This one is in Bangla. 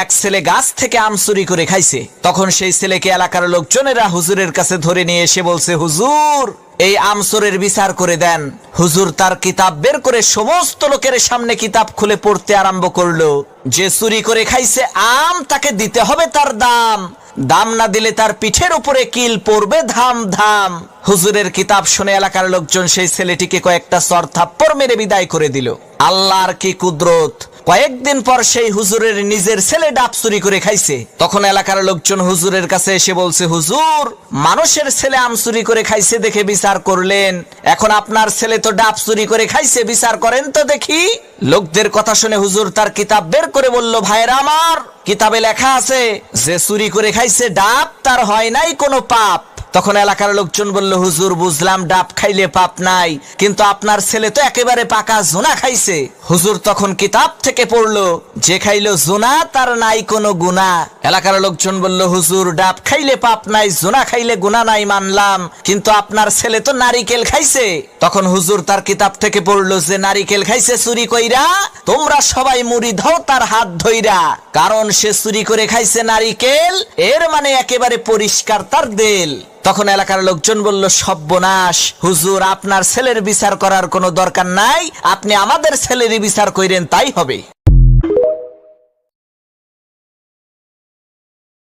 এক ছেলে গাছ থেকে আম চুরি করে খাইছে। তখন সেই ছেলেকে এলাকার লোকজনেরা হুজুরের কাছে ধরে নিয়ে এসে বলছে, হুজুর এই আম চোরের বিচার করে দেন। হুজুর তার কিতাব বের করে সমস্ত লোকের সামনে কিতাব খুলে পড়তে আরম্ভ করলো। যে চুরি করে খাইছে আম তাকে দিতে হবে তার দাম, দাম না দিলে তার পিঠের উপরে কিল পড়বে ধাম ধাম। হুজুরের কিতাব শুনে এলাকার লোকজন সেই ছেলেটিকে কয়েকটা চর থাপ্পড় মেরে বিদায় করে দিল। আল্লাহর কি কুদরত! কয়েকদিন পর সেই হুজুরের নিজের ছেলে ডাব চুরি করে খাইছে। তখন এলাকার লোকজন হুজুরের কাছে এসে বলছে, হুজুর মানুষের ছেলে আম চুরি করে খাইছে দেখে বিচার করলেন, এখন আপনার ছেলে তো ডাব চুরি করে খাইছে, বিচার করেন তো দেখি। লোকদের কথা শুনে হুজুর তার কিতাব বের করে বলল, ভাইরা আমার, কিতাবে লেখা আছে যে চুরি করে খাইছে ডাব তার হয় নাই কোনো পাপ। তখন এলাকার লোকজন বলল, হুজুর বুঝলাম ডাব খাইলে পাপ নাই, কিন্তু আপনার ছেলে তো একেবারে পাকা জোনা খাইছে। হুজুর তখন কিতাব থেকে পড়লো, যে খাইলো জোনা তার নাই কোনো গুনাহ। এলাকার লোকজন বলল, হুজুর ডাব খাইলে পাপ নাই, জোনা খাইলে গুনাহ নাই মানলাম, কিন্তু আপনার ছেলে তো নারিকেল খাইছে। তখন হুজুর তার কিতাব থেকে পড়লো, যে নারিকেল খাইছে চুরি কইরা, তোমরা সবাই মুড়ি দাও তার হাত ধইরা, কারণ সে চুরি করে খাইছে নারিকেল, এর মানে একেবারে পরিষ্কার তার দেল। তখন এলাকার লোকজন বলল, সর্বনাশ, হুজুর আপনার ছেলের বিচার করার কোনো দরকার নাই, আপনি আমাদের ছেলেরই বিচার কইরেন তাই হবে।